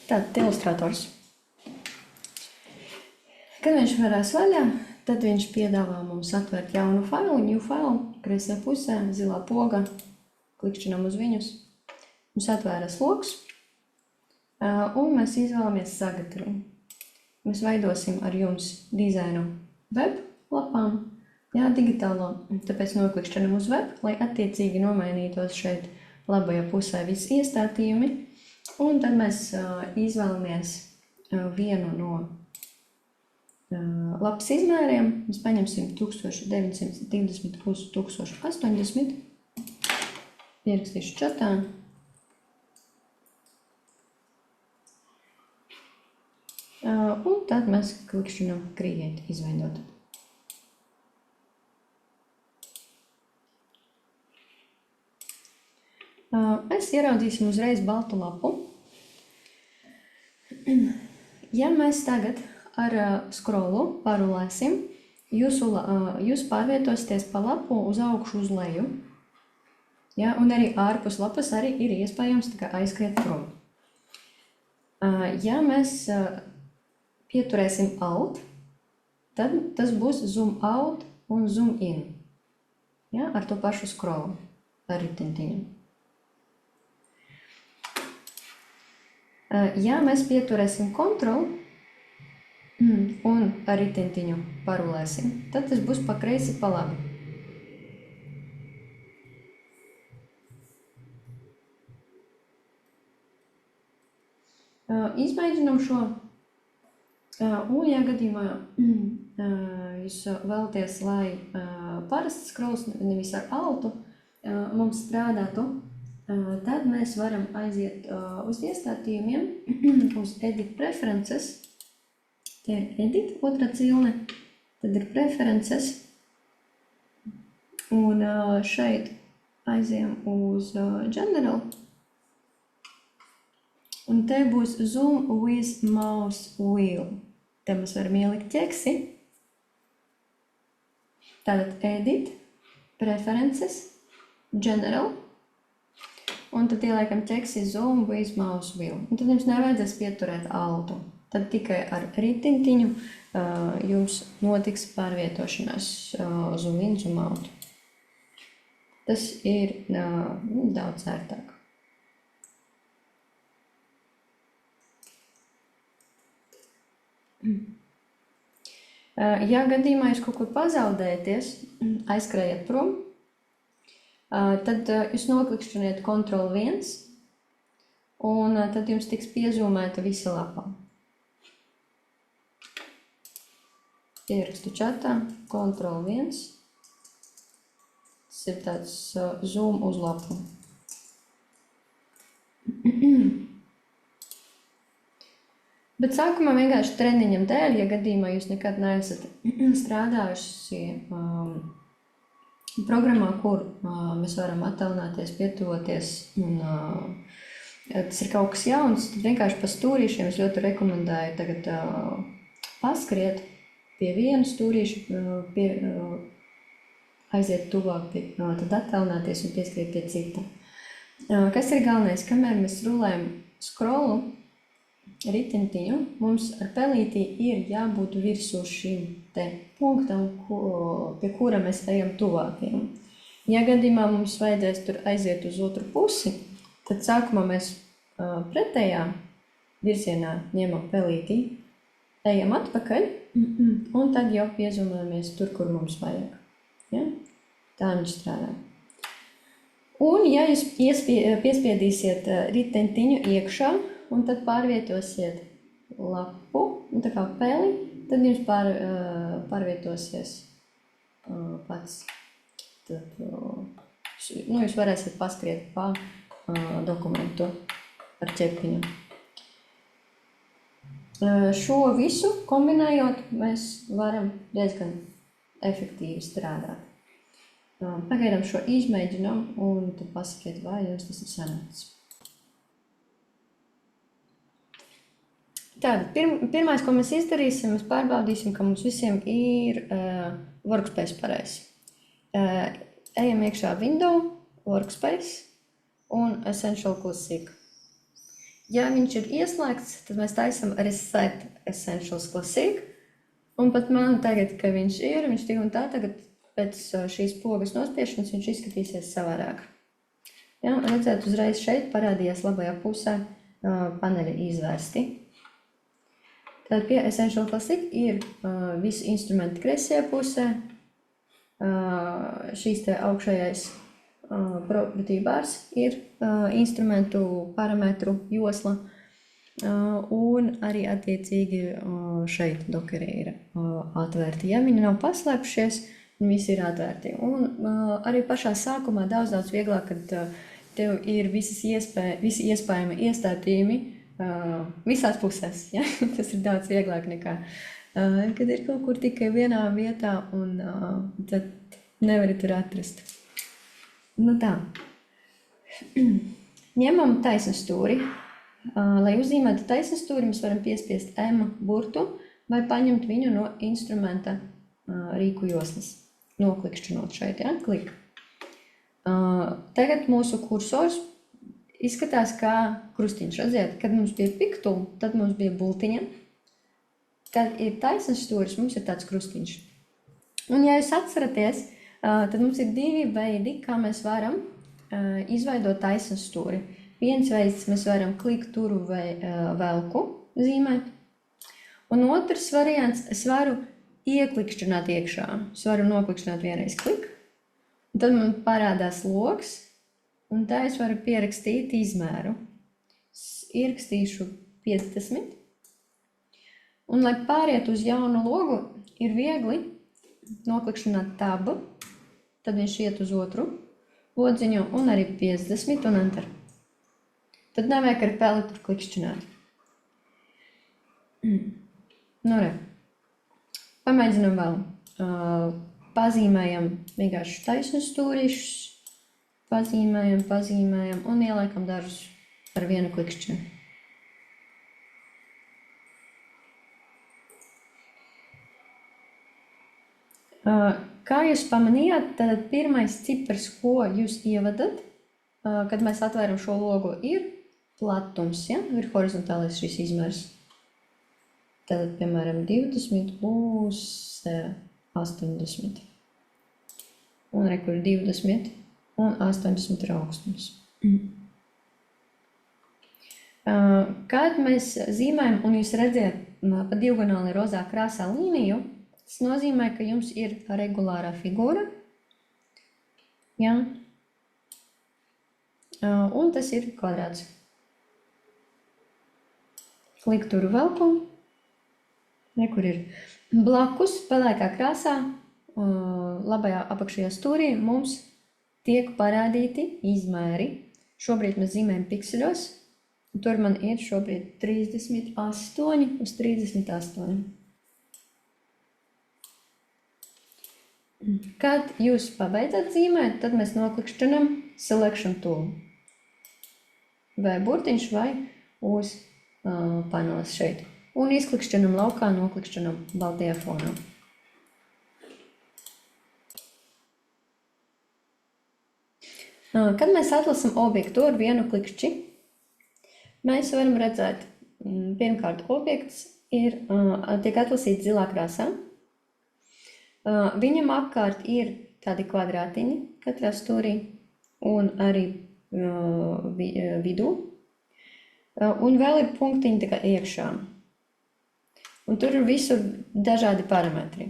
Tātad ilustrators. Kad viņš varēs vaļā, tad viņš piedāvā mums atvērt jaunu failu, new file, kreisajā pusē, zilā poga, klikšķinam uz viņus. Mums atvēras loks, un mēs izvēlamies sagatavojumu. Mēs veidosim ar jums dizainu web lapām, digitālo, tāpēc noklikšķinam uz web, lai attiecīgi nomainītos šeit labajā pusē visi iestādījumi, un tad mēs izvēlamies vienu no lapas izmēriem. Mēs paņemsim 1920 plus 1080, pierakstīšu čatā. Un tad mēs klikšķinam create, izveidot. Mēs ieraudzīsim uzreiz baltu lapu. Ja mēs tagad ar scrollu parulēsim, jūs pārvietosieties pa lapu uz augšu uz leju. Un arī ārpus lapas arī ir iespējams aizskriet prom. Ja mēs pieturēsim Alt, tad tas būs zoom out un zoom in. Ar to pašu scrollu, ar ritentiņu. Ja mēs pieturēsim Ctrl un ar ritentiņu parulēsim, tad tas būs pa kreisi pa labi. Izmēģinam šo, un ja gadījumā jūs vēlaties, lai parasts scrolls, nevis ar altu, mums strādātu, tad mēs varam aiziet uz iestādījumiem, uz Edit Preferences. Te ir Edit, otrā cilne, tad ir Preferences. Un šeit aiziem uz General. Un te būs Zoom with Mouse Wheel. Te mēs varam ielikt ķeksi. Tātad Edit, Preferences, General. Un tad ieliekam ķeksi Zoom with Mouse Wheel. Un tad jums nevajadzēs pieturēt altu. Tad tikai ar ritentiņu jums notiks pārvietošanās zoom in, zoom out. Tas ir daudz ērtāk. Ja gadījumā jūs kaut kur pazaudēties, aizskrējiet prom, tad jūs noklikšķiniet Ctrl+1, un tad jums tiks piezūmēta visa lapa. Pierakstu čatā, Ctrl+1, tas ir tāds zoom uz lapu. Bet sākumā vienkārši treniņam dēļ, ja gadījumā jūs nekad neesat strādājuši programmā, kur mēs varam attālināties, pietuvoties, un tas ir kaut kas jauns, tad vienkārši pa stūrīšiem es ļoti rekomendēju tagad paskriet pie viena stūrīša, aiziet tuvāk, tad attālināties un pieskriet pie cita. Kas ir galvenais? Kamēr mēs rulējam scrollu, ritentiņu, mums ar pelītī ir jābūt virsū šim te punktam, pie kura mēs ejam tuvākajam. Ja gadījumā mums vajadzēs tur aiziet uz otru pusi, tad sākumā mēs pretējā virzienā ņemam pelītī, ejam atpakaļ, un tad jau piezumējamies tur, kur mums vajag. Ja? Tā viņš strādā. Un ja jūs piespiedīsiet ritentiņu iekšā, un tad pārvietosiet lapu, un tā kā peli, tad jums pārvietosies pats. Tad, jūs varēsiet paskriet pa dokumentu ar ķepiņu. Šo visu kombinējot, mēs varam diezgan efektīvi strādāt. Pagaidām šo izmēģinām, un tad pasakiet, vai jums tas ir sanācis. Tātad, pirmais, ko mēs izdarīsim, mēs pārbaudīsim, ka mums visiem ir workspace pareizi. Ejam iekšā Window, Workspace un Essential Classic. Ja viņš ir ieslēgts, tad mēs taisam Reset Essentials Classic. Un pat man tagad, ka viņš tik un tā, tagad pēc šīs pogas nospiešanas viņš izskatīsies savādāk. Ja, redzēt, uzreiz šeit parādījās labajā pusē paneļa izvērsti. Tad pie Essential Classic ir visi instrumenti kreisajā pusē, šīs te augšējais property bars ir instrumentu parametru josla, un arī attiecīgi šeit dokeri ir atvērti. Ja viņi nav paslēpušies, viņi visi ir atvērti. Un arī pašā sākumā daudz vieglāk, kad tev ir visi iespējami iestādījumi visās pusēs. Ja? Tas ir daudz vieglāk nekā, kad ir kaut kur tikai vienā vietā un tad nevari tur atrast. Nu tā. Ņemam taisnstūri. Lai uzzīmētu taisnstūri, mēs varam piespiest M burtu vai paņemt viņu no instrumenta rīku joslas. Noklikšķinot šeit, ja? Klik. Tagad mūsu kursors izskatās kā krustiņš. Redziet, kad mums bija piktula, tad mums bija bultiņa. Kad ir taisnstūris, mums ir tāds krustiņš. Un ja jūs atceraties, tad mums ir divi veidi, kā mēs varam izveidot taisnstūri. Viens veids mēs varam klikturu vai velku zīmēt. Un otrs variants, es varu ieklikšķināt iekšā. Es varu noklikšķināt vienreiz klik. Un tad man parādās loks. Un tā es varu pierakstīt izmēru. Ierakstīšu 50. Un, lai pāriet uz jaunu logu, ir viegli noklikšķināt tabu. Tad viņš iet uz otru lodziņu un arī 50 un enter. Tad nevajag ar peli tur klikšķināt. Nu, re. Pamēģinam vēl. Pazīmējam vienkārši taisnstūrišus. Pazīmējam un ieliekam dažus ar vienu klikšķinu. Kā jūs pamanījāt, tad pirmais cipars, ko jūs ievadat, kad mēs atvēram šo logu, ir platums, ja? Ir horizontālais šis izmērs. Tad, piemēram, 20 būs 80. Un re, kur 20 un 80 ir augstums. Kad mēs zīmējam un jūs redzat pa diagonāli rozā krāsā līniju, tas nozīmē, ka jums ir regulārā figūra. Ja? Un tas ir kvadrāts. Klikturu velku. Kur ir blakus, pelēkā krāsā, labajā apakšajā stūrī mums tiek parādīti izmēri. Šobrīd mēs zīmējam pikseļos. Tur man ir šobrīd 38 uz 38. Kad jūs pabeidzat zīmēt, tad mēs noklikšķinam Selection Tool. Vai burtiņš vai uz paneles šeit. Un izklikšķinam laukā, noklikšķinam baltajā fonā. Kad mēs atlasam objektu ar vienu klikšķi, mēs varam redzēt, pirmkārt, objekts tiek atlasīts zilā krāsā. Viņam apkārt ir tādi kvadrātiņi katrā stūrī un arī vidū. Un vēl ir punktiņi tikai iekšā. Un tur ir visur dažādi parametri.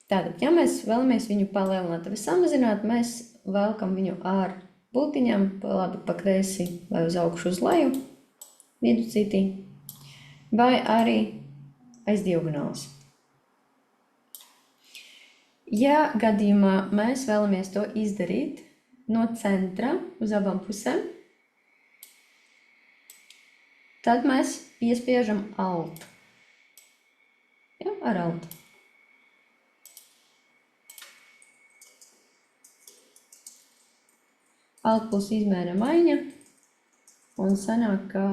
Tātad, ja mēs vēlamies viņu palielināt vai samazināt, mēs velkam viņu ar bultiņām, labi pa kreisi vai uz augšu uz leju, viducītī, vai arī aiz diagonāls. Ja gadījumā mēs vēlamies to izdarīt no centra uz abām pusēm, tad mēs piespiežam Alt. Ja, ar Alt. Alt plus izmēra maiņa un sanāk, ka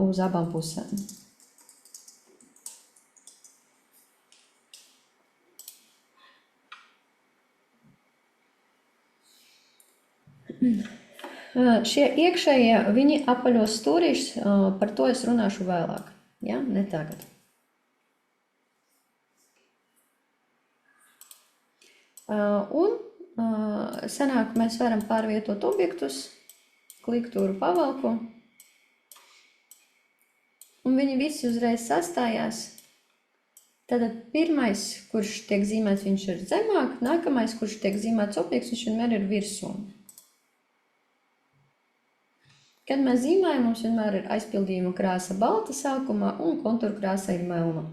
uz abām pusēm. Šie iekšējie, viņi apaļos stūrīšs, par to es runāšu vēlāk, ja? Ne tagad. Un sanāk, mēs varam pārvietot objektus, kliktūru pavalku, un viņi visi uzreiz sastājās. Tad pirmais, kurš tiek zīmēts, viņš ir zemāk, nākamais, kurš tiek zīmēts objekts, viņš vienmēr ir virsū. Kad mēs zīmējam, mums vienmēr ir aizpildījuma krāsa balta sākumā un kontūra krāsa ir melna.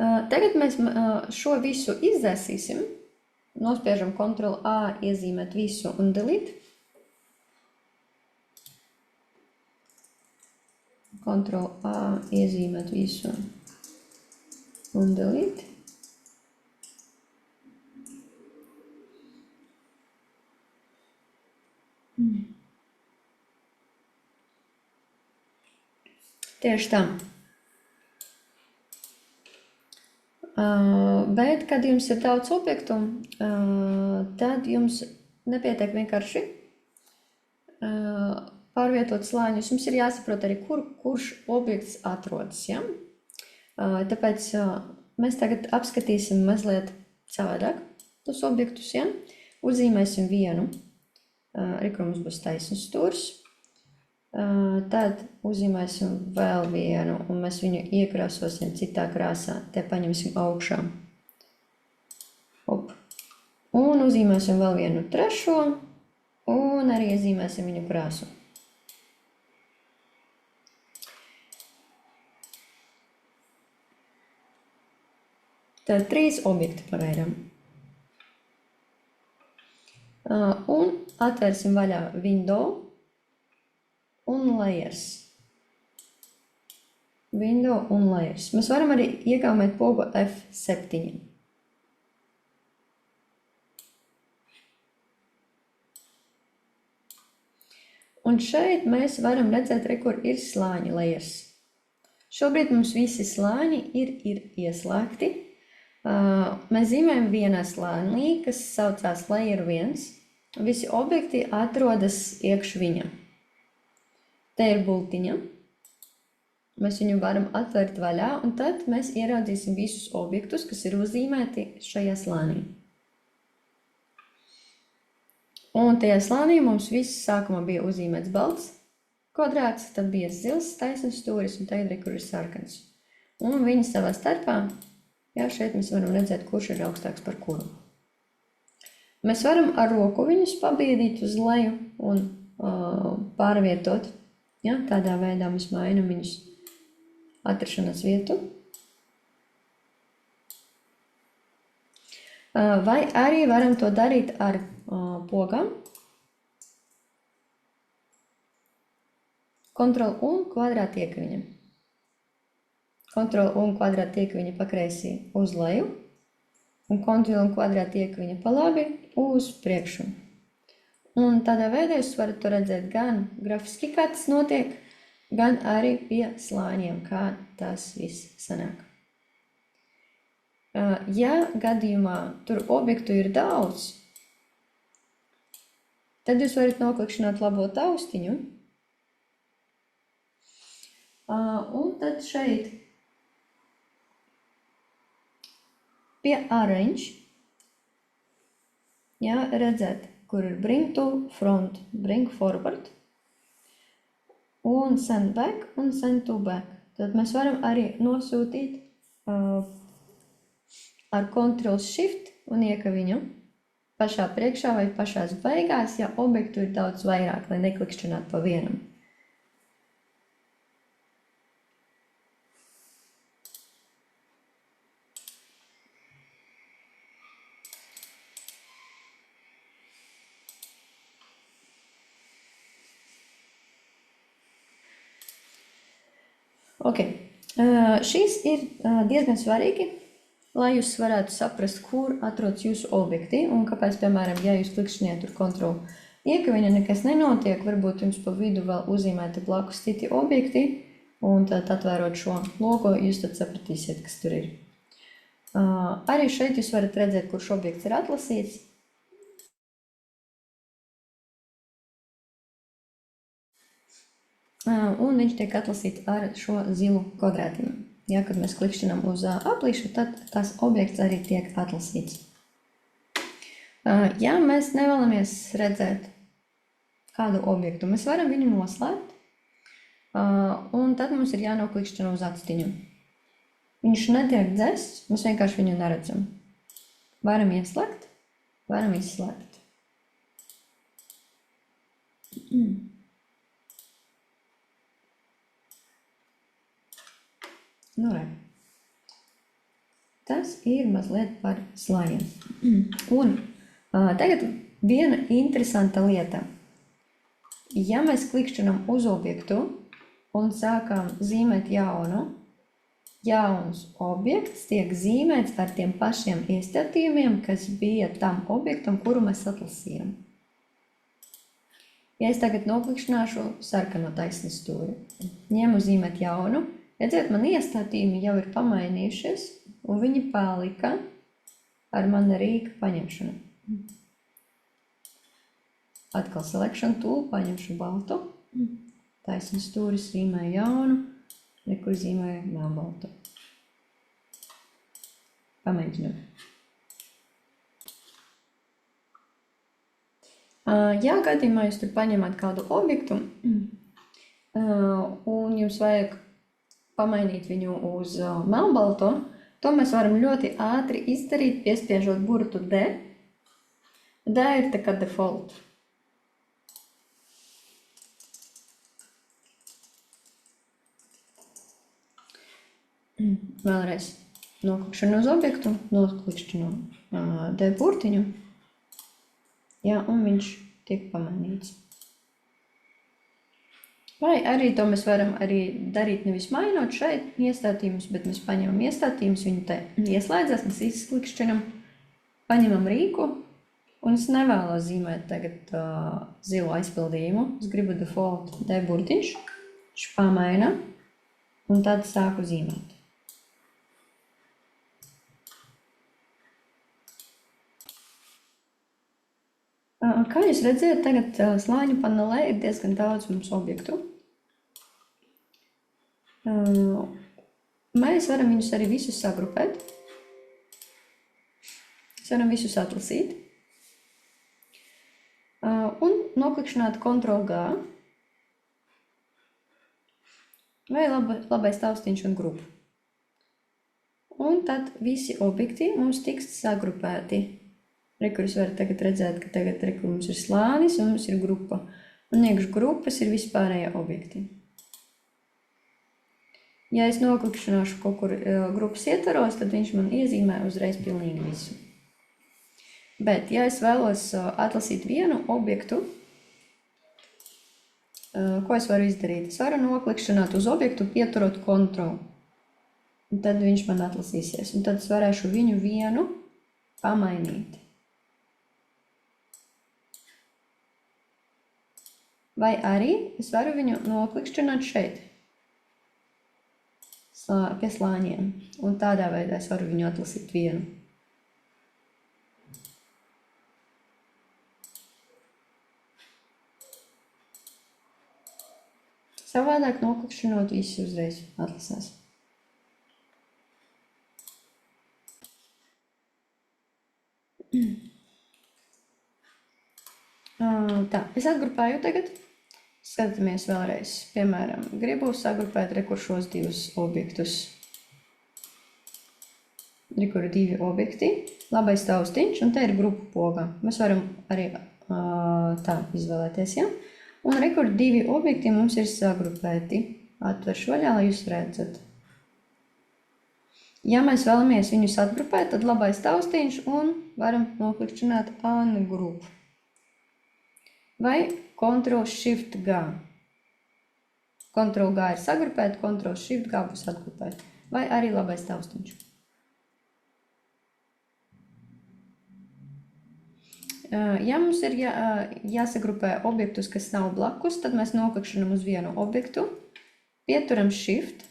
Tagad mēs šo visu izdzēsīsim, nospiežam Ctrl A, iezīmēt visu un delete. Ctrl A, iezīmēt visu un delete. Tieši tā. Bet, kad jums ir daudz objektu, tad jums nepietiek vienkārši pārvietot slāņus. Jums ir jāsaprot arī, kurš objekts atrodas. Ja? Tāpēc mēs tagad apskatīsim mazliet savādāk tos objektus. Ja? Uzzīmēsim vienu, kur mums būs taisns stūrs. Tad uzzīmēsim vēl vienu, un mēs viņu iekrāsosim citā krāsā. Te paņemsim augšā. Op. Un uzzīmēsim vēl vienu trešo, un arī iezīmēsim viņu krāsu. Tad 3 objekti pagaidām. Un atvērsim vaļā Window un Layers. Window un Layers. Mēs varam arī iegaumēt pogu F7. Un šeit mēs varam redzēt, kur ir slāņi Layers. Šobrīd mums visi slāņi ir ieslēgti. Mēs zīmējam vienā slānī, kas saucās Layer 1. Visi objekti atrodas iekš viņa. Te ir bultiņa. Mēs viņu varam atvērt vaļā, un tad mēs ieraudzīsim visus objektus, kas ir uzzīmēti šajā slānī. Un tajā slānī mums viss sākumā bija uzzīmēts balts kvadrāts, tad bija zils taisns stūris, un tagad kur ir sarkans. Un viņi savā starpā, jā, šeit mēs varam redzēt, kurš ir augstāks par kuru. Mēs varam ar roku viņus pabiedīt uz leju un pārvietot. Ja, tādā veidā mēs mainam viņus atrašanās vietu. Vai arī varam to darīt ar pogām. Ctrl un kvadrāta iekviņa. Ctrl un kvadrāta iekviņa pa kreisi uz leju. Un Ctrl un kvadrāta iekviņa pa labi uz priekšu. Un tādā veidā jūs varat to redzēt gan grafiski, kā tas notiek, gan arī pie slāņiem, kā tas viss sanāk. Ja gadījumā tur objektu ir daudz, tad jūs varat noklikšķināt labo taustiņu. Un tad šeit pie Arrange, ja, redzēt, kur ir Bring to Front, Bring Forward, un Send Back un Send to Back. Tad mēs varam arī nosūtīt ar Ctrl Shift un iekaviņu pašā priekšā vai pašās beigās, ja objektu ir daudz vairāk, lai neklikšķinātu pa vienam. Okay. Šīs ir diezgan svarīgi, lai jūs varētu saprast, kur atrodas jūsu objekti un kāpēc, piemēram, ja jūs klikšķiniet tur Ctrl iekaviņa, nekas nenotiek, varbūt jums pa vidu vēl uzzīmēti blakus citi objekti un tad atvērot šo logo, jūs tad sapratīsiet, kas tur ir. Arī šeit jūs varat redzēt, kurš objekts ir atlasīts. Un viņš tiek atlasīts ar šo zilu kvadrātiņu. Ja, kad mēs klikšķinām uz aplīšu, tad tas objekts arī tiek atlasīts. Ja mēs nevēlamies redzēt kādu objektu, mēs varam viņu noslēgt, un tad mums ir jānoklikšķina uz atstiņu. Viņš netiek dzests, mēs vienkārši viņu neredzam. Varam ieslēgt, varam izslēgt. Nu, re. Tas ir mazliet par slāņiem. Un tagad viena interesanta lieta. Ja mēs klikšķinām uz objektu un sākām zīmēt jauns objekts tiek zīmēts ar tiem pašiem iestatījumiem, kas bija tam objektam, kuru mēs atlasījām. Ja es tagad noklikšķināšu sarkano taisni stūri, ņemu zīmēt jaunu, redziet, man iestatījumi jau ir pamainījušies, un viņi palika ar mana rīka paņemšanu. Atkal selection tool, paņemšu baltu, taisni stūris zīmēju jaunu, nekur zīmēju melnbaltu. Pamēģinām. Ja gadījumā jūs tur paņemat kādu objektu, un jums vajag pamainīt viņu uz melnbaltu, to mēs varam ļoti ātri izdarīt, piespiežot burtu D. D ir tā kā default. Vēlreiz noklikšanu uz objektu, noklikšanu D burtiņu, jā, un viņš tiek pamainīts. Vai arī to mēs varam arī darīt nevis mainot šeit iestatījumus, bet mēs paņemam iestatījumus, viņu te ieslēdzās, mēs izklikšķinam, paņemam rīku, un es nevēlos zīmēt tagad zilu aizpildījumu. Es gribu default D burtiņš, viņš pamaina, un tad sāku zīmēt. Kā jūs redzat, tagad slāņu panelē ir diezgan daudz mums objektu. Mēs varam viņus arī visus sagrupēt. Mēs varam visus atlasīt. Un noklikšķināt Ctrl+G. Vai labais taustiņš un grupu. Un tad visi objekti mums tiks sagrupēti. Kur jūs varat tagad redzēt, ka tagad mums ir slānis un mums ir grupa. Un iekš grupas ir vispārējie objekti. Ja es noklikšķināšu kaut kur grupas ietvaros, tad viņš man iezīmē uzreiz pilnīgi visu. Bet, ja es vēlos atlasīt vienu objektu, ko es varu izdarīt? Es varu noklikšķināt uz objektu, pieturot Ctrl. Un tad viņš man atlasīsies. Un tad es varēšu viņu vienu pamainīt. Vai arī es varu viņu noklikšķināt šeit, pie slāņiem, un tādā veidā es varu viņu atlasīt vienu. Savādāk noklikšķinot visi uzreiz atlasās. Tā, es atgrupēju tagad. Skatāmies vēlreiz. Piemēram, gribu sagrupēt šos divus objektus. Kur ir divi objekti, labais taustiņš, un te ir grupu poga. Mēs varam arī tā izvēlēties, ja? Un kur divi objekti mums ir sagrupēti. Atveršu vaļā, lai jūs redzat. Ja mēs vēlamies viņus atgrupēt, tad labais taustiņš un varam noklikšķināt ungroup. Vai Ctrl+Shift+G. Ctrl+G ir sagrupēt, Ctrl+Shift+G būs atgrupēt. Vai arī labais taustiņš. Ja mums ir jāsagrupē objektus, kas nav blakus, tad mēs noklikšķinam uz vienu objektu, pieturam Shift,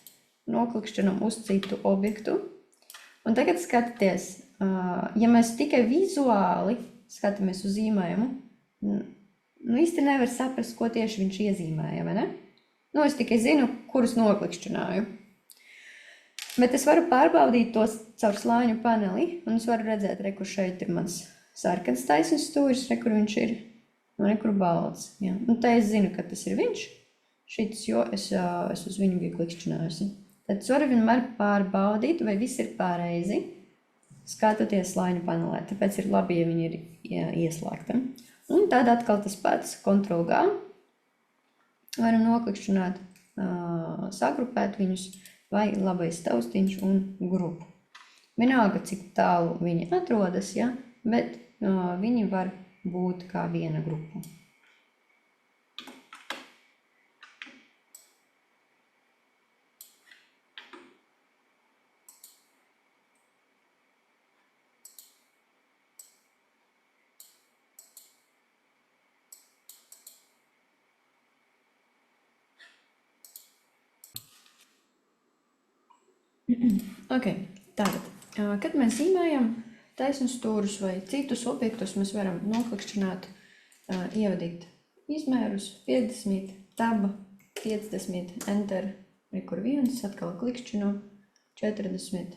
noklikšķinam uz citu objektu, Un tagad skatieties, ja mēs tikai vizuāli skatāmies uz zīmējumu, īsti nevar saprast, ko tieši viņš iezīmēja, vai ne? Es tikai zinu, kurus noklikšķināju. Bet es varu pārbaudīt tos caur slāņu paneli, un es varu redzēt, kur šeit ir mans sarkans taisnes stūris, kur viņš ir, un kur balts. Ja. Un te es zinu, ka tas ir viņš, šits, jo es uz viņu biju klikšķinājusi. Tad es varu vienmēr pārbaudīt, vai viss ir pareizi, skatoties slāņu panelē. Tāpēc ir labi, ja viņi ir ieslēgti. Un tad atkal tas pats, Ctrl+G. Varam noklikšķināt, sagrupēt viņus, vai labais taustiņš un grupu. Vienalga, cik tālu viņi atrodas, ja, bet viņi var būt kā viena grupa. Tātad, kad mēs zīmējam taisnus stūrus vai citus objektus, mēs varam noklikšķināt, ievadīt izmērus 50, taba 50, enter, kur viens, atkal klikšķinu 40,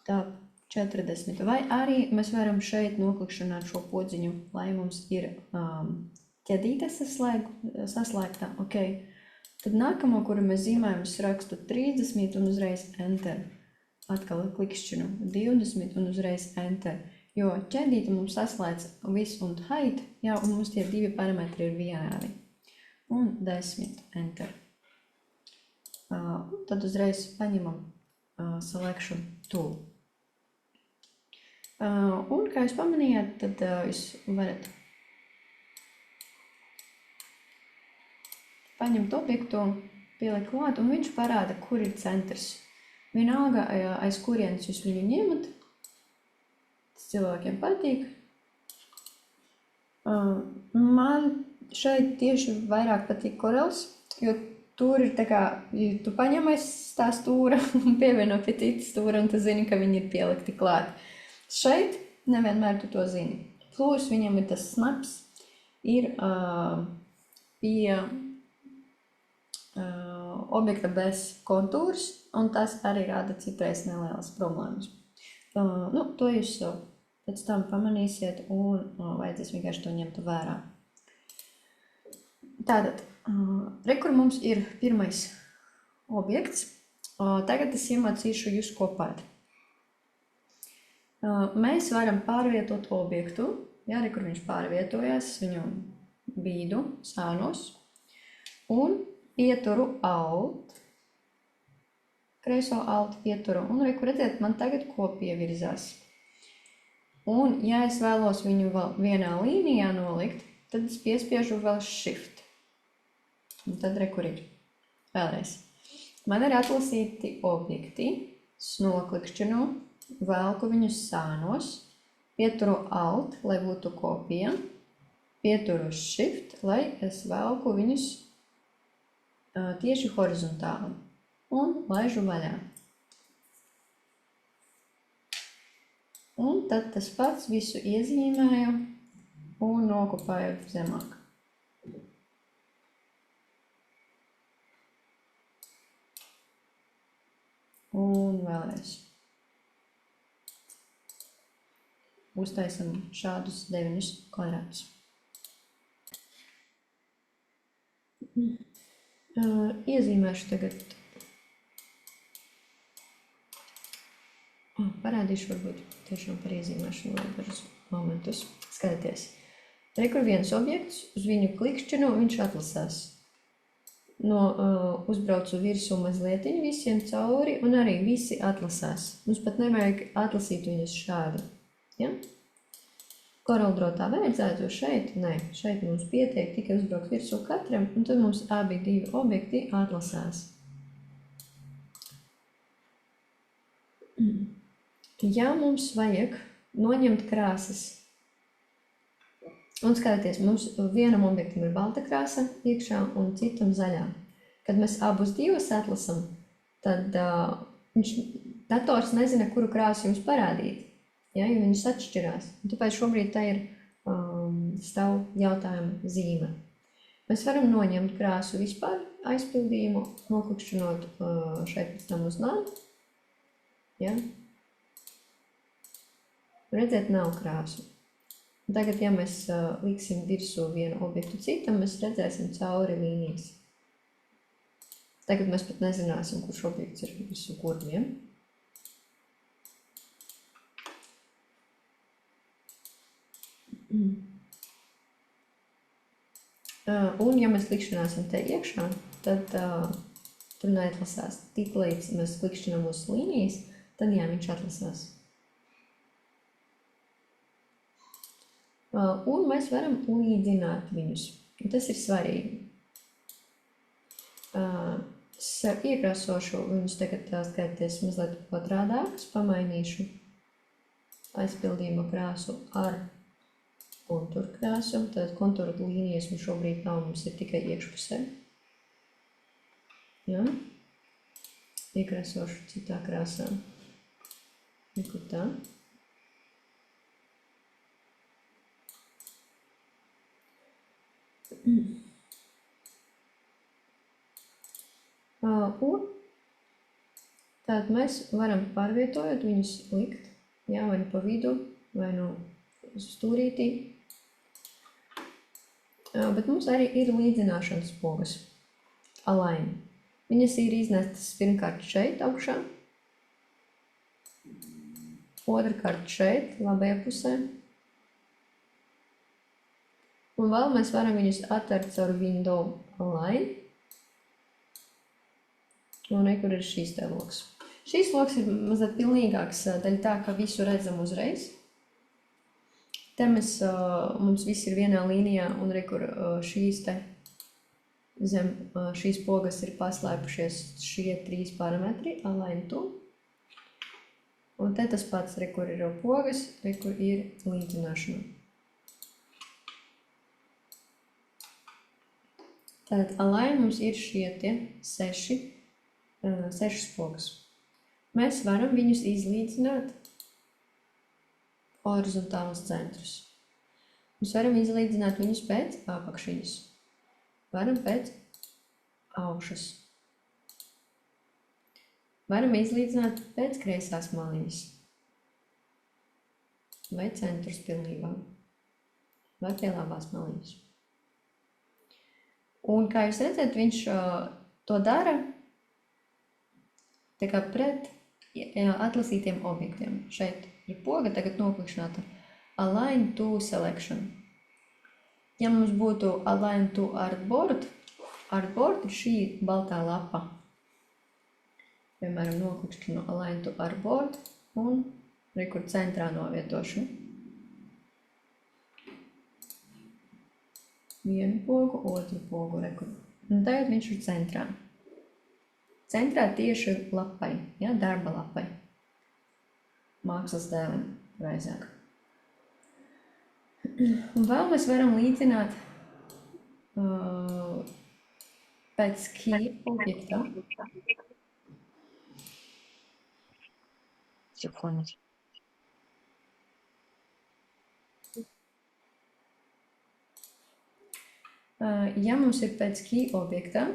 tab 40. Vai arī mēs varam šeit noklikšķināt šo podziņu, lai mums ir ķedīte saslēgta. Tad nākamo, kuru mēs zīmējam, es rakstu 30 un uzreiz enter. Atkal klikšķinu 20 un uzreiz enter. Jo ķedīte mums saslēdz width un height, jā, un mums tie divi parametri ir vienādi. Un 10 enter. Tad uzreiz paņemam selection tool. Un, kā jūs pamanījāt, tad jūs varat paņemt objektu, pielikt klāt, un viņš parāda, kur ir centrs. Vienalga, aiz kurienes jūs viņu ņemat. Tas cilvēkiem patīk. Man šeit tieši vairāk patīk Corels, jo tur ir tā kā, ja tu paņem aiz tā stūra un pievieno pie citas stūra, un tu zini, ka viņi ir pielikti klāt. Šeit nevienmēr tu to zini. Plus viņam ir tas snaps, ir pie objekta bez kontūrs, un tas arī rada citreiz nelielas problēmas. To jūs pēc tam pamanīsiet, un vajadzēs vienkārši to ņemt vērā. Tātad, kur mums ir pirmais objekts. Tagad es iemācīšu jūs kopāt. Mēs varam pārvietot objektu, kur viņš pārvietojās, viņu bīdu, sānos, un pieturu alt, kreiso alt pieturu, un redziet, man tagad ko pievirzās. Un, ja es vēlos viņu vēl vienā līnijā nolikt, tad es piespiežu vēl shift. Un tad kur ir. Vēlreiz. Man ir atlasīti objekti, es noklikšķinu, velku viņus sānos, pieturu alt, lai būtu kopija, pieturu shift, lai es velku viņus tieši horizontāli un laižu vaļā. Un tad tas pats visu iezīmēju un nokopēju zemāk. Un vēlreiz. Uztaisam šādus 9 kvadrātus. Iezīmēšu tagad. Parādīšu varbūt tiešām par iezīmēšanu vēl dažus momentus. Skatieties. Kur viens objekts, uz viņu klikšķinu, viņš atlasās. Uzbraucu virsū mazlietiņu visiem cauri, un arī visi atlasās. Mums pat nevajag atlasīt viņus šādi. Ja? CorelDRAW tā vajadzētu, šeit, nē, šeit mums pietiek tikai uzbraukt virsū katram, un tad mums abi divi objekti atlasās. Ja mums vajag noņemt krāsas, un skatieties, mums vienam objektam ir balta krāsa iekšā un citam zaļā. Kad mēs abus divus atlasam, tad viņš dators nezina, kuru krāsu jums parādīt, ja, jo viņas atšķirās. Un tāpēc šobrīd tā ir stāv jautājuma zīme. Mēs varam noņemt krāsu vispār aizpildījumu, noklikšķinot šeit pēc tam uz nādu. Ja? Redzēt, nav krāsu. Un tagad, ja mēs liksim virsū vienu objektu citam, mēs redzēsim cauri līnijas. Tagad mēs pat nezināsim, kurš objekts ir visu kurviem. Un, ja mēs klikšķināsim te iekšā, tad tur neatlasās. Tik līdz mēs klikšķinām uz līnijas, tad jā, viņš atlasās. Un mēs varam līdzināt viņus. Tas ir svarīgi. Es iekrāsošu viņus tagad skaties mazliet otrādākas, pamainīšu aizpildījuma krāsu ar kontūru krāsu. Tad kontūru līnijas mums šobrīd nav, mums ir tikai iekšpusē. Ja? Iekrāsošu citā krāsā. Nekur tā. Un tātad mēs varam pārvietojot viņus likt, jā, vai nu pa vidu, vai nu stūrītī. Bet mums arī ir līdzināšanas pogas, align. Viņas ir iznestas pirmkārt šeit augšā, otrkārt šeit, labajā pusē. Un vēl mēs varam viņus atvērt caur window align. Un nekur ir šīs te loks. Šīs loks ir mazliet pilnīgāks, daļa tā, ka visu redzam uzreiz. Te mums viss ir vienā līnijā, un rekur šīs te zem šīs pogas ir paslēpušies šie 3 parametri, align to. Un te tas pats, rekur ir pogas, rekur ir līdzināšana. Tātad align mums ir šie tie 6 pogas. Mēs varam viņus izlīdzināt horizontālus centrus. Mēs varam izlīdzināt viņus pēc apakšiņas. Varam pēc augšas. Varam izlīdzināt pēc kreisās maliņas. Vai centrus pilnībā. Vai pie labās maliņas. Un kā jūs redzat, viņš to dara tā kā pret atlasītiem objektiem. Šeit ir poga, tagad noklikšķināta align to selection. Ja mums būtu align to artboard ir šī baltā lapa. Piemēram, noklikšķinu align to artboard un rekur centrā novietošu. Vienu pogu, otru pogu rekur. Un tagad viņš ir centrā. Centrā tieši lapai, ja, darba lapai. Mākslas dēlim, raizāk. Un vēl mēs varam līdzināt pēc key objekta. Секунду. Ja mums ir pēc key objekta,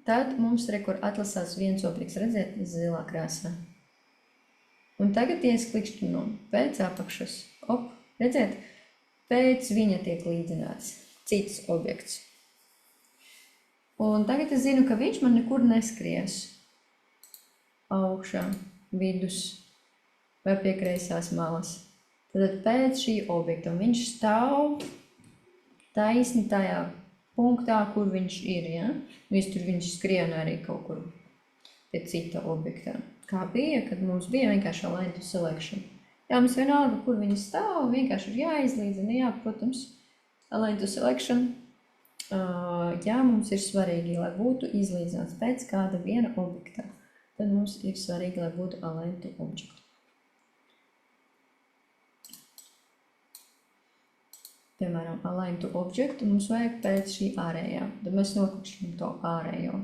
tad mums rekur atlasās viens objekts, redzēt, zilā krāsā. Un tagad iesklikšķinu pēc apakšas. Redzēt, pēc viņa tiek līdzināts cits objekts. Un tagad es zinu, ka viņš man nekur neskries. Augšā, vidus vai pie kreisās malas. Tad pēc šī objekta viņš stāv taisni tajā punktā, kur viņš ir, ja? Viņš skrien arī kaut kur pie cita objektā. Kā bija, kad mums bija vienkārši align to selection. Jā, mums vienalga, kur viņi stāv, vienkārši ir jāizlīdzina, jā, protams, align to selection. Jā, mums ir svarīgi, lai būtu izlīdzināts pēc kāda viena objektā. Tad mums ir svarīgi, lai būtu align to object. Piemēram, align to object, un mums vajag pēc šī ārējā. Tad mēs noklikšķinām to ārējo.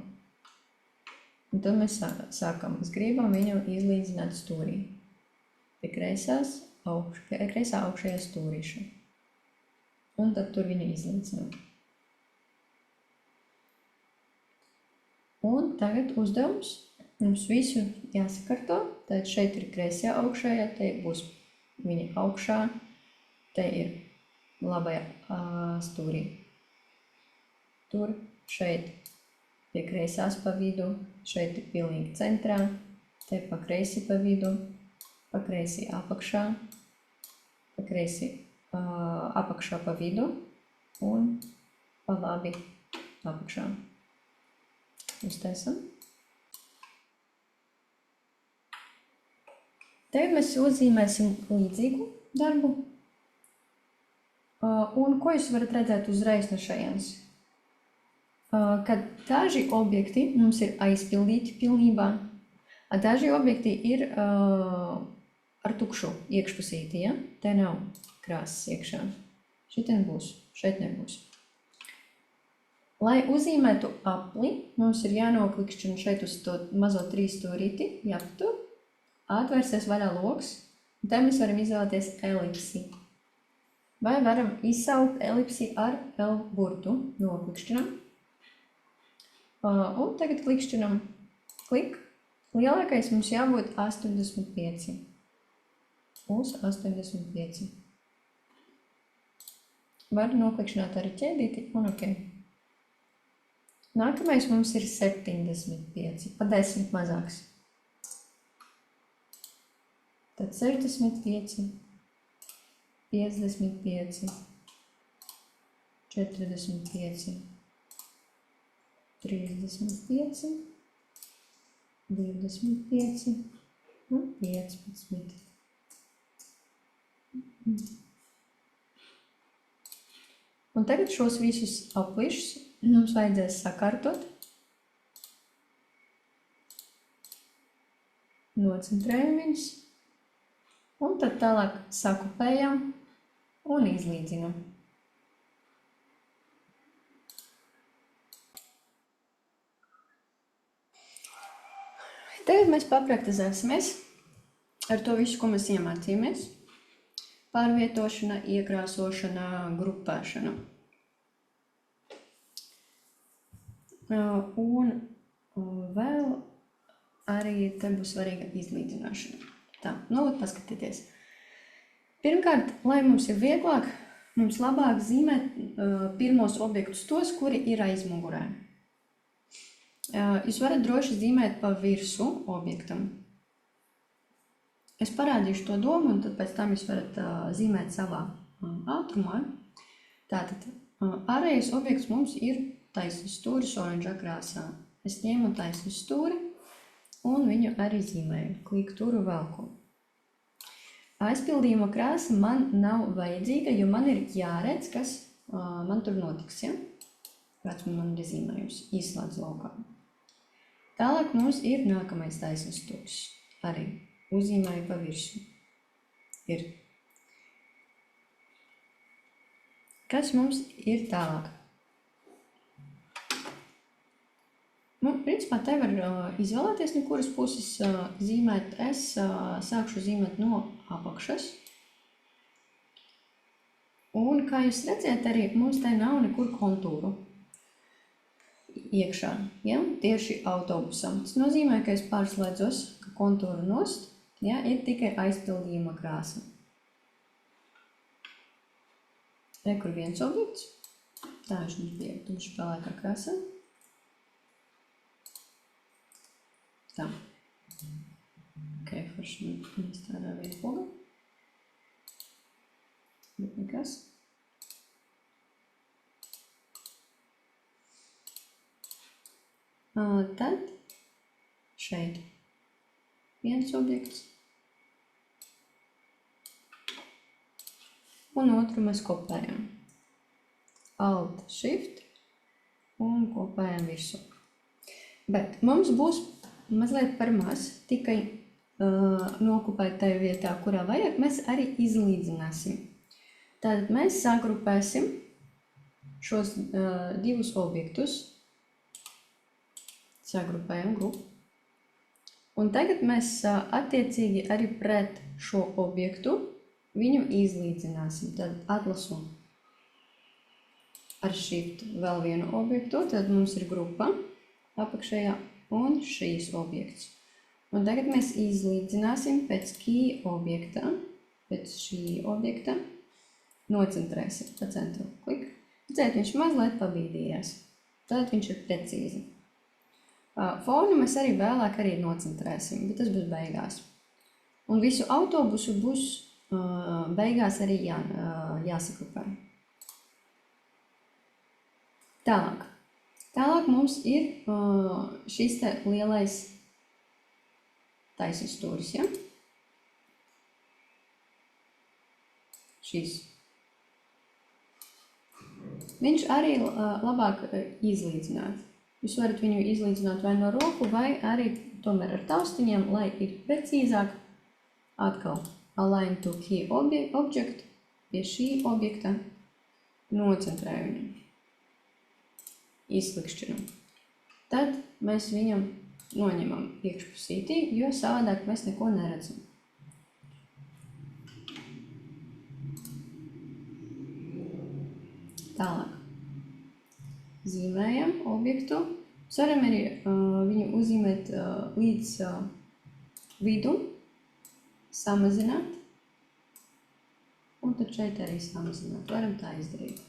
Un tad mēs sākam. Mēs gribam viņu izlīdzināt stūrī. Pie kreisā augšējā stūrīša. Un tad tur viņu izlīdzinām. Un tagad uzdevums. Mums visu jāsakarto. Tad šeit ir kreisajā augšējā, te būs viņa augšā, te ir labajā stūrī. Tur, šeit pie kreisās pa vidu, šeit ir pilnīgi centrā, te pa kreisi pa vidu, pa kreisi apakšā, pa kreisi apakšā pa vidu un pa labi apakšā. Uztaisam. Tagad mēs uzzīmēsim līdzīgu darbu. Un ko jūs varat redzēt uzreiz no šajienes? Kad daži objekti mums ir aizpildīti pilnībā, a daži objekti ir ar tukšu iekšpusīti, ja? Te nav krāsas iekšā. Šitien būs, šeit nebūs. Lai uzzīmētu apli, mums ir jānoklikšķina šeit uz to mazo 3 stūrīti, jāpatur, atvērsies vaļā loks, un te mēs varam izvēlēties elipsi. Vai varam izsaukt elipsi ar L burtu, noklikšķinam. Un tagad klikšķinam klik. Lielākais mums jābūt 85. Uz 85. Var noklikšķināt arī ķēdīti un ok. Nākamais mums ir 75, pa 10 mazāks. Tad 65, 55, 45, 35, 25 un 15. Un tagad šos visus aplišus mums vajadzēs sakārtot. Nocentrējam viņus. Un tad tālāk sakupējam un izlīdzinam. Tagad mēs papraktizēsimies ar to visu, ko mēs iemācījāmies. Pārvietošana, iekrāsošana, grupēšana. Un vēl arī te būs svarīga izlīdzināšana. Tā, nu, paskatieties. Pirmkārt, lai mums ir vieglāk, mums labāk zīmēt pirmos objektus tos, kuri ir aizmugurē. Jūs varat droši zīmēt pa virsu objektam. Es parādīšu to domu, un tad pēc tam jūs varat zīmēt savā ātrumā. Tātad, ārējais objekts mums ir taisnus stūris oranžā krāsā. Es ņēmu taisnus stūri un viņu arī zīmēju. Kliku turu velku. Aizpildījuma krāsa man nav vajadzīga, jo man ir jāredz, kas man tur notiks. Ja? Kāds man ir zīmējums, izslēdz laukā. Tālāk mums ir nākamais taisnus stūris. Arī uzzīmēju pa virsu. Ir. Kas mums ir tālāk? Nu, principā te var izvēlēties, no kuras puses zīmēt. Es sākšu zīmēt no apakšas. Un, kā jūs redzēt, arī mums te nav nekur kontūru iekšā, ja? Tieši autobusam. Tas nozīmē, ka es pārslēdzos, ka kontūru nost, ja? Ir tikai aizpildījuma krāsa. Kur viens objekts. Tā viņš mums bija tumši pelēkā krāsā. Tā. Ok, forši nestrādā viena poga. Bet nekas. Tad šeit viens objekts un otru mēs kopējam. Alt, Shift un kopējam virsū. Bet mums būs mazliet par maz, tikai nokopēt tajā vietā, kurā vajag, mēs arī izlīdzināsim. Tātad mēs sagrupēsim šos divus objektus. Sagrupējam grupu. Un tagad mēs attiecīgi arī pret šo objektu viņu izlīdzināsim. Tad atlasu ar shift vēl vienu objektu, tad mums ir grupa apakšējā un šīs objekts. Un tagad mēs izlīdzināsim pēc key objekta, pēc šī objekta, nocentrēsim pa centru. Klik. Redzēt, viņš mazliet pabīdījās. Tad viņš ir precīzi. Fonu mēs arī vēlāk arī nocentrēsim, bet tas būs beigās. Un visu autobusu būs beigās arī jāsaklipē. Tālāk. Tālāk mums ir šis te lielais taisnstūris, ja? Šis. Viņš arī labāk izlīdzināt. Jūs varat viņu izlīdzināt vai no roku, vai arī tomēr ar taustiņiem, lai ir precīzāk. Atkal align to key object, pie šī objekta nocentrēju viņu. Izslikšķinu. Tad mēs viņam noņemam iekšpusītī, jo savādāk mēs neko neredzam. Tālāk. Zīmējam objektu. Mēs varam arī viņu uzzīmēt līdz vidu, samazināt. Un tad šeit arī samazināt. Varam tā izdarīt.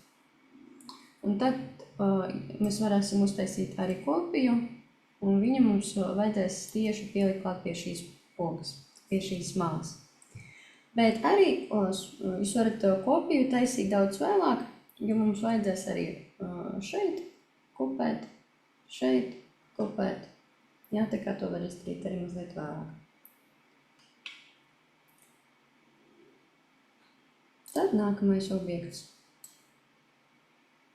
Un tad mēs varēsim uztaisīt arī kopiju, un viņu mums vajadzēs tieši pielikt klāt pie šīs pogas, pie šīs malas. Bet arī jūs varat kopiju taisīt daudz vēlāk, jo mums vajadzēs arī šeit kopēt, šeit kopēt. Jā, tā kā to var izdarīt arī mazliet vēlāk. Tad nākamais objekts.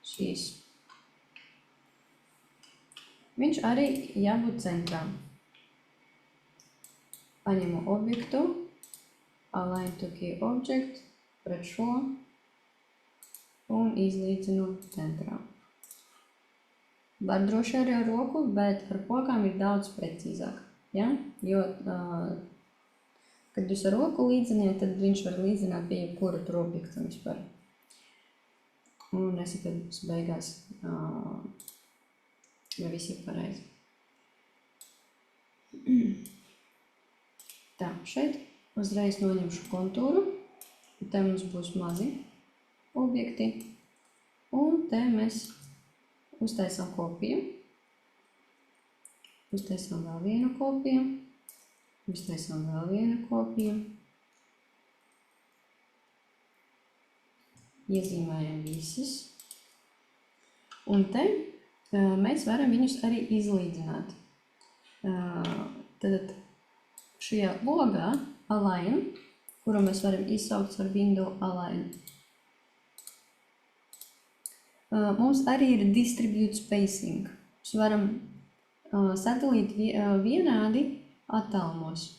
Šīs. Viņš arī jābūt centrā. Paņemu objektu, align to key object, pret šo un izlīdzinu centrā. Var droši arī ar roku, bet ar pokām ir daudz precīzāk. Ja? Jo, kad jūs ar roku līdziniet, tad viņš var līdzināt pie jebkura tur objekta vispār. Un nesakat beigās, ja viss ir pareizi. Tā, šeit uzreiz noņemšu kontūru. Te mums būs mazi objekti. Un te mēs uztaisām kopiju. Uztaisām vēl vienu kopiju. Uztaisām vēl vienu kopiju. Iezīmējam visas. Un te mēs varam viņus arī izlīdzināt. Tad šajā logā align, kuru mēs varam izsaukt ar window align. Mums arī ir distribute spacing. Mēs varam sadalīt vienādi attālumos.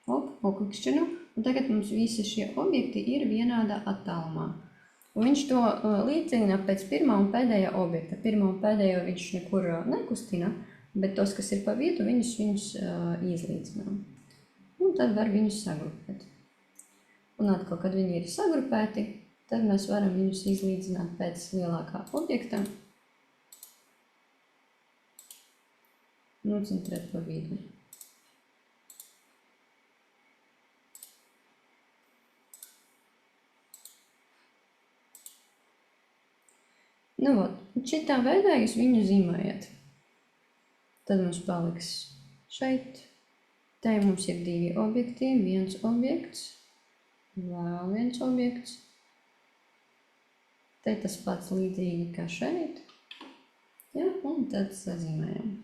Poklikšķinu. Un tagad mums visi šie objekti ir vienādā attālumā. Un viņš to līdzina pēc pirmā un pēdējā objekta. Pirmā un pēdējo viņš nekur nekustina, bet tos, kas ir pa vidu, viņus izlīdzinām. Un tad var viņus sagrupēt. Un atkal, kad viņi ir sagrupēti, tad mēs varam viņus izlīdzināt pēc lielākā objekta. Nocentrēt pa vidu. Nu, šitā veidā jūs viņu zīmējat. Tad mums paliks šeit. Te mums ir divi objekti, viens objekts, vēl viens objekts. Te tas pats līdzīgi kā šeit. Ja, un tad sazīmējam.